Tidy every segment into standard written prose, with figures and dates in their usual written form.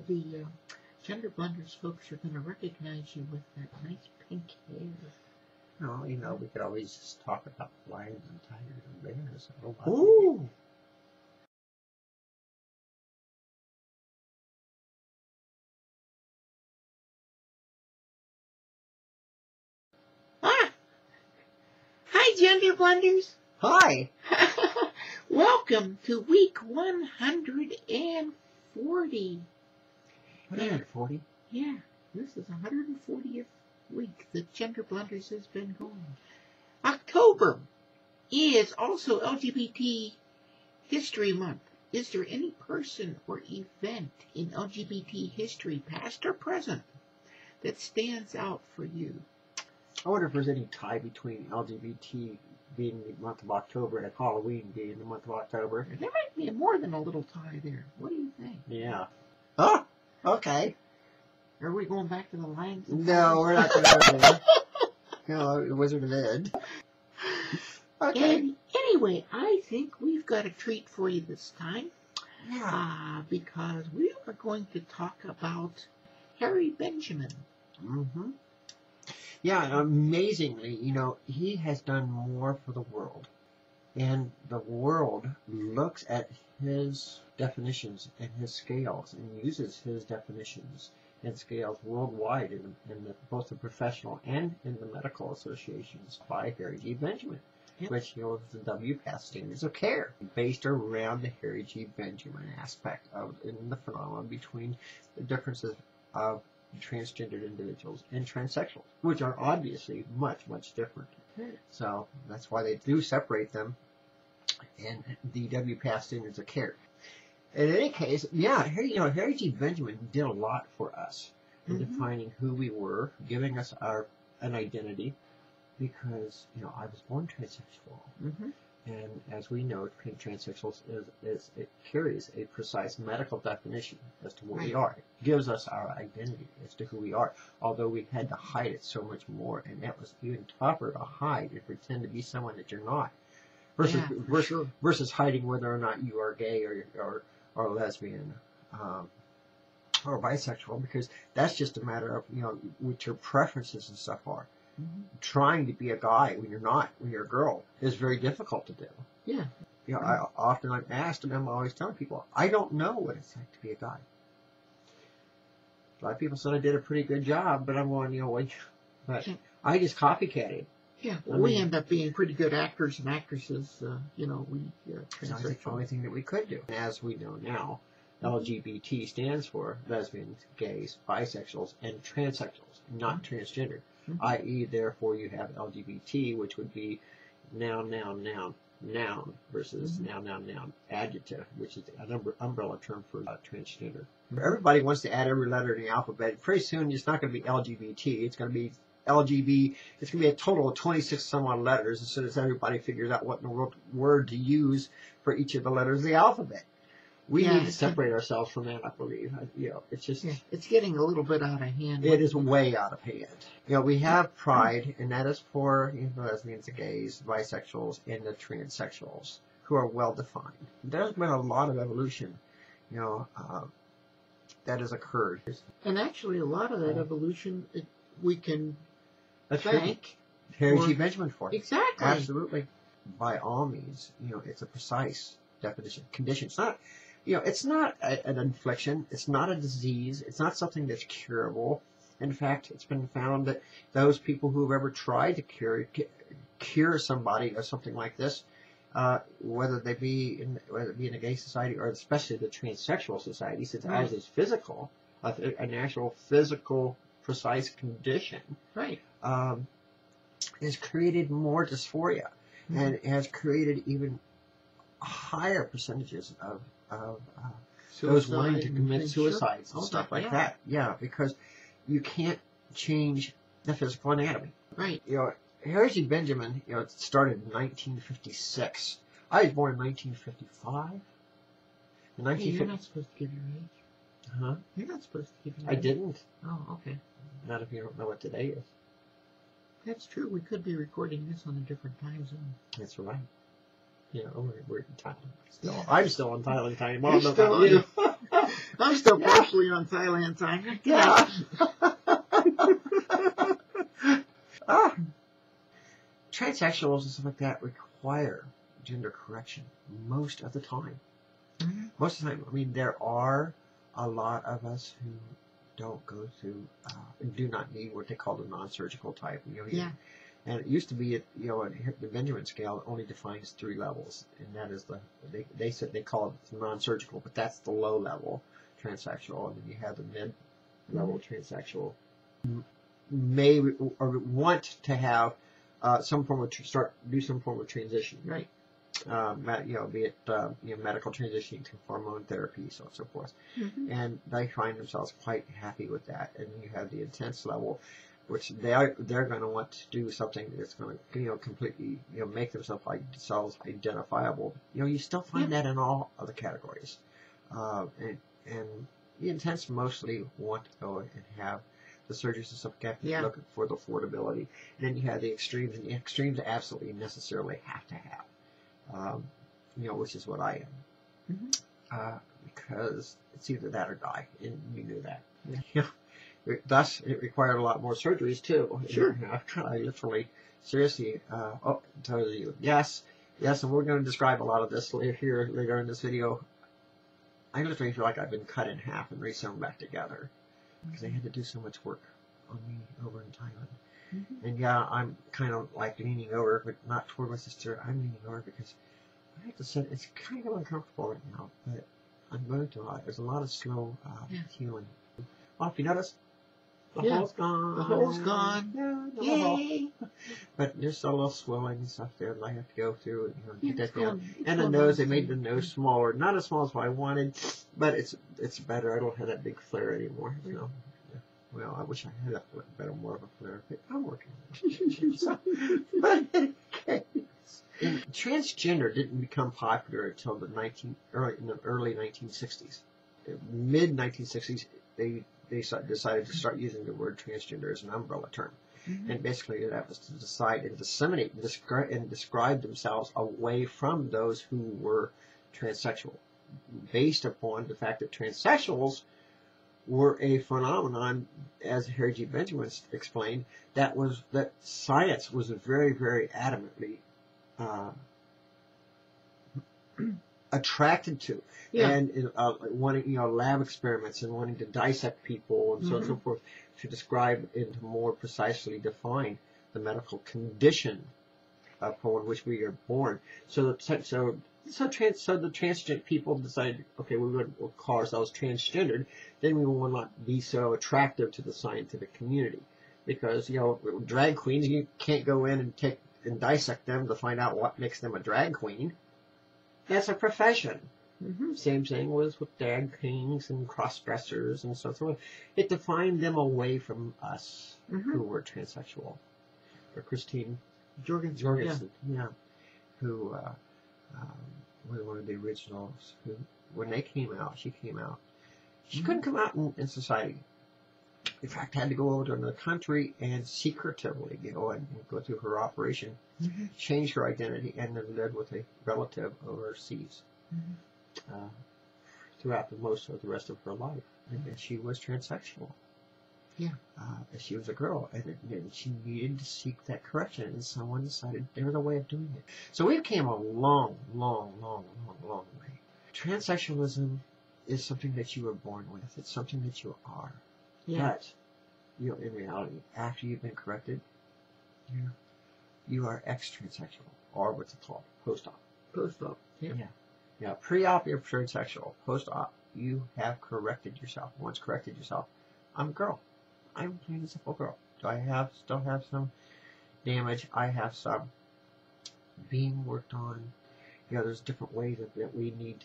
the gender blenders folks are going to recognize you with that nice pink hair. No, you know, we could always just talk about lions and tigers and bears. Ooh! Ah! Hi, gender blenders! Hi! Welcome to week 140. 140? Yeah, this is 140th week that Gender Blenders has been going. October is also LGBT History Month. Is there any person or event in LGBT history, past or present, that stands out for you? I wonder if there's any tie between LGBT being the month of October and Halloween being the month of October. There might be more than a little tie there. What do you think? Yeah. Oh, okay. Are we going back to the lines? No, we're not going to go there. No, Wizard of Ed. Okay. And anyway, I think we've got a treat for you this time. Yeah. Because we are going to talk about Harry Benjamin. Mm-hmm. Yeah, amazingly, you know, he has done more for the world. And the world looks at his definitions and his scales and uses his definitions and scales worldwide in both the professional and in the medical associations by Harry G. Benjamin, which, you know, the WPATH standards of care, based around the Harry G. Benjamin aspect of in the phenomenon between the differences of transgendered individuals and transsexuals, which are obviously much, much different. So that's why they do separate them in the WPATH standards of care. In any case, yeah, Harry G. Benjamin did a lot for us in defining who we were, giving us an identity, because, you know, I was born transsexual. And as we know, transsexuals it carries a precise medical definition as to what we are. It gives us our identity as to who we are, although we had to hide it so much more, and that was even tougher to hide and pretend to be someone that you're not, versus hiding whether or not you are gay or lesbian or bisexual, because that's just a matter of, you know, what your preferences and stuff are. Trying to be a guy when you're not, when you're a girl, is very difficult to do. Yeah. You know, I'm asked, and I'm always telling people, I don't know what it's like to be a guy. A lot of people said I did a pretty good job, but I'm going, you know, but I just copycatted. Yeah, well, we end up being pretty good actors and actresses. You know, that's the only thing that we could do. As we know now, LGBT stands for lesbians, gays, bisexuals, and transsexuals, not transgender. I.e., therefore, you have LGBT, which would be noun, versus noun, adjective, which is an umbrella term for transgender. Everybody wants to add every letter in the alphabet. Pretty soon, it's not going to be LGBT. It's going to be LGB. It's going to be a total of 26 some odd letters as soon as everybody figures out what in the world word to use for each of the letters of the alphabet. We need to separate ourselves from that, I believe. You know, it's just... it's getting a little bit out of hand. It is way out of hand. You know, we have pride, and that is for, you know, lesbians, the gays, bisexuals, and the transsexuals, who are well-defined. There's been a lot of evolution, you know, that has occurred. And actually, a lot of that evolution, we can thank Harry G. Benjamin for. Exactly. Absolutely. By all means, you know, it's a precise definition. Condition. It's not... You know, it's not an infliction. It's not a disease. It's not something that's curable. In fact, it's been found that those people who have ever tried to cure somebody of something like this, whether they be in a gay society or especially the transsexual society, since ours is physical, an actual physical, precise condition, has created more dysphoria and has created even higher percentages of those wanting to commit suicides and stuff like that. Yeah, because you can't change the physical anatomy. Right. You know, Harry G. Benjamin, you know, it started in 1956. I was born in 1955. You're not supposed to give your age. Huh? You're not supposed to give your age. I didn't. Oh, okay. Not if you don't know what today is. That's true. We could be recording this on a different time zone. That's right. You know, we're in Thailand still. I'm still in Thailand time. Well, You're still you. I'm still partially on Thailand time. Yeah. Transsexuals and stuff like that require gender correction most of the time. Mm-hmm. Most of the time. I mean, there are a lot of us who don't go through, do not need what they call the non-surgical type. Yeah. And it used to be, the Benjamin scale only defines 3 levels, and that is they call it non-surgical, but that's the low level transsexual, and then you have the mid-level transsexual. May or want to have some form of do some form of transition, Right. Be it medical transitioning to hormone therapy, so on and so forth, and they find themselves quite happy with that. And then you have the intense level, which they're going to want to do something that's going to completely make themselves identifiable. You still find that in all other categories, and the intense mostly want to go and have the surgeries and stuff like that, looking for the affordability. And then you have the extremes, and the extremes absolutely necessarily have to have, which is what I am, because it's either that or die, and you knew that. Thus, it required a lot more surgeries too. Sure. I literally, seriously, told you, yes, and we're going to describe a lot of this later in this video. I literally feel like I've been cut in half and resewn back together, because they had to do so much work on me over in Thailand. And I'm kind of like leaning over, but not toward my sister. I'm leaning over because I have to say it's kind of uncomfortable right now, but I'm going to. There's a lot of slow healing. Well, if you notice, the hole's gone. The hole's gone. Yeah, Yay! But there's still a little swelling and stuff there that I have to go through and get that down. And the nose, they made the nose smaller. Not as small as what I wanted, but it's better. I don't have that big flare anymore. Well, I wish I had a better, more of a flare, but I'm working on it. But in any case, transgender didn't become popular until in the early 1960s. Mid 1960s, they decided to start using the word transgender as an umbrella term. And basically that was to decide and disseminate and describe themselves away from those who were transsexual, based upon the fact that transsexuals were a phenomenon, as Harry G. Benjamin explained, that science was very, very adamantly attracted to, and wanting lab experiments and wanting to dissect people and so on and so forth to describe and to more precisely define the medical condition upon which we are born. So the transgender people decided, okay, we'll call ourselves transgendered. Then we will not be so attractive to the scientific community, because drag queens, you can't go in and dissect them to find out what makes them a drag queen. That's a profession. Same thing was with drag kings and cross-dressers and so forth. It defined them away from us who were transsexual. Or Christine Jorgensen, who was one of the originals. Who, when they came out, she came out. She couldn't come out in society. In fact, had to go over to another country and secretively go through her operation, change her identity, and then live with a relative overseas throughout most of the rest of her life. And she was transsexual. She was a girl, and she needed to seek that correction, and someone decided there was a way of doing it. So we came a long, long, long, long, long way. Transsexualism is something that you were born with. It's something that you are. But, in reality, after you've been corrected, you are ex-transsexual, or what's it called? Post-op. Post-op. Pre-op, you're transsexual. Post-op, you have corrected yourself. Once corrected yourself, I'm a girl. I'm a plain and simple girl. Do I still have some damage? I have some being worked on. There's different ways that we need,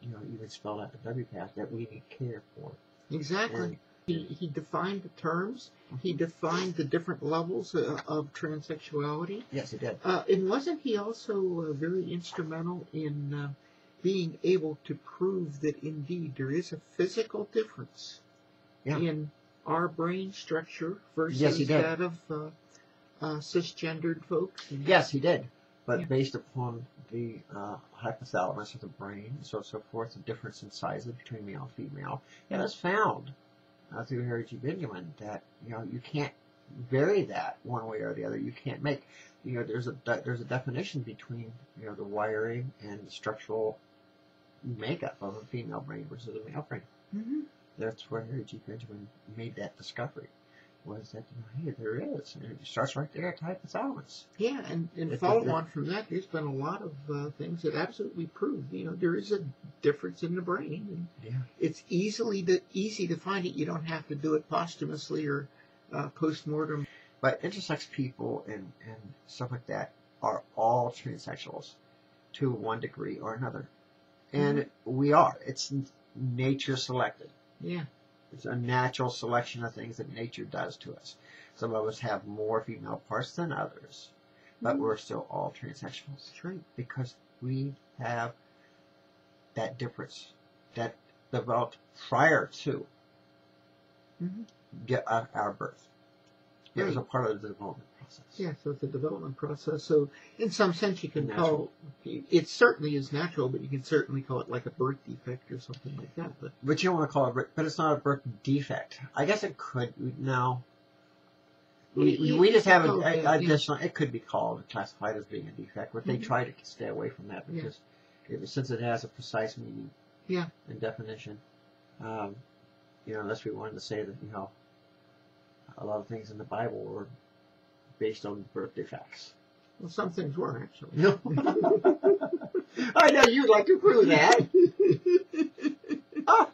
even spelled out the WPATH, that we need care for. Exactly. He defined the terms. He defined the different levels of transsexuality. Yes, he did. And wasn't he also very instrumental in being able to prove that indeed there is a physical difference in our brain structure versus that of cisgendered folks? Yes, he did. but based upon the hypothalamus of the brain, so forth, the difference in sizes between male and female, it was found through Harry G. Benjamin that you can't vary that one way or the other. You can't make there's a definition between the wiring and the structural makeup of a female brain versus a male brain. Mm-hmm. That's where Harry G. Benjamin made that discovery. Was that hey, there is, and it starts right there at the hypothalamus. Yeah, and follow on from that, there's been a lot of things that absolutely prove there is a difference in the brain, and it's easy to find it. You don't have to do it posthumously or post-mortem. But intersex people and stuff like that are all transsexuals to one degree or another, and we are. It's nature selected. Yeah. It's a natural selection of things that nature does to us. Some of us have more female parts than others, but we're still all transsexuals. That's right. Because we have that difference that developed prior to our birth. It was a part of the development process. Yeah, so it's a development process. So in some sense you can call it certainly is natural, but you can certainly call it like a birth defect or something like that. But you don't want to call it, but it's not a birth defect. I guess it could. No. We just have additional, it could be classified as being a defect, but they try to stay away from that because since it has a precise meaning and definition, unless we wanted to say that, a lot of things in the Bible were based on birth defects. Well, some things were, actually. No. I know you'd like to prove that. Oh,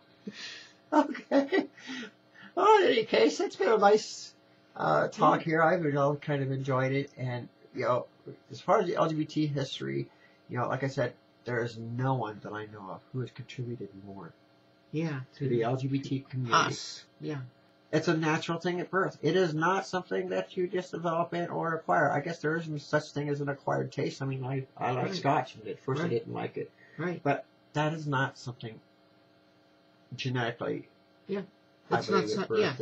okay. Well, in any case, it's been a nice talk here. I've kind of enjoyed it. And, as far as the LGBT history, like I said, there is no one that I know of who has contributed more to the LGBT community. Us. Yeah. It's a natural thing at birth. It is not something that you just develop in or acquire. I guess there isn't such thing as an acquired taste. I mean, I like Scotch, and at first I didn't like it. Right. But that is not something genetically. Yeah. That's not something. Yeah.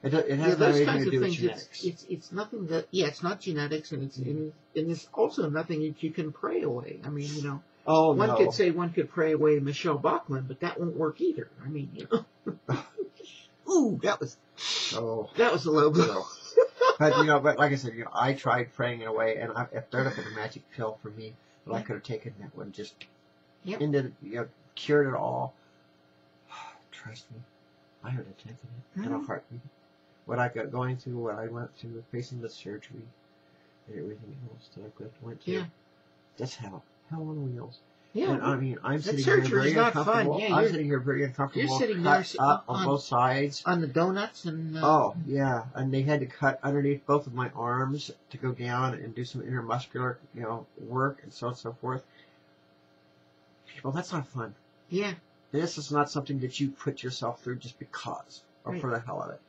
It has nothing to do with genetics. It's nothing that. Yeah, it's not genetics, and it's also nothing that you can pray away. I mean, one could say one could pray away Michelle Bachmann, but that won't work either. I mean, Ooh, that was a low blow. but like I said, I tried praying it away, and if there'd have been a magic pill for me that I could have taken that would just ended, cured it all. Trust me, I would have taken it in a heartbeat. What I got going through, what I went through, facing the surgery, and everything else that I went through. That's hell on wheels. Yeah, and I mean, I'm sitting here very uncomfortable. I'm sitting here very uncomfortable. You're sitting there on both sides. On the donuts and... and they had to cut underneath both of my arms to go down and do some intermuscular, work and so on and so forth. Well, that's not fun. Yeah. This is not something that you put yourself through just because, or for the hell of it.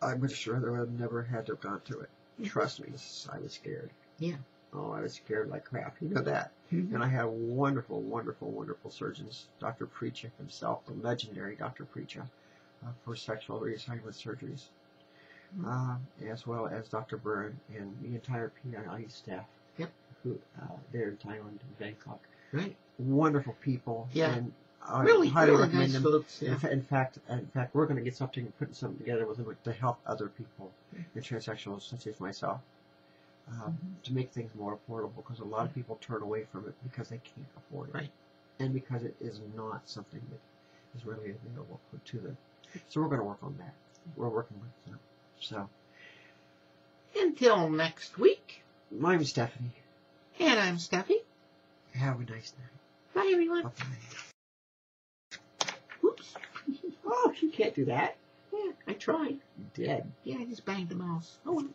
I much rather have never had to have gone through it. Trust me, I was scared. Yeah. Oh, I was scared like crap. You know that. And I had wonderful, wonderful, wonderful surgeons. Dr. Preacher himself, the legendary Dr. Preacher, for sexual reassignment surgeries, as well as Dr. Burin and the entire PII staff, who there in Thailand, in Bangkok. Right. Wonderful people. Yeah. And really highly recommend nice them. folks. Yeah. In fact, we're going to get putting something together with them to help other people, the transsexuals such as myself. To make things more affordable, because a lot of people turn away from it because they can't afford it, and because it is not something that is really available to them. So we're going to work on that. We're working with them. So until next week, I'm Stephenie, and I'm Steffi. Have a nice night. Bye, everyone. Bye. Oops. Oh, you can't do that. Yeah, I tried. You did. Yeah, I just banged the mouse. Oh well.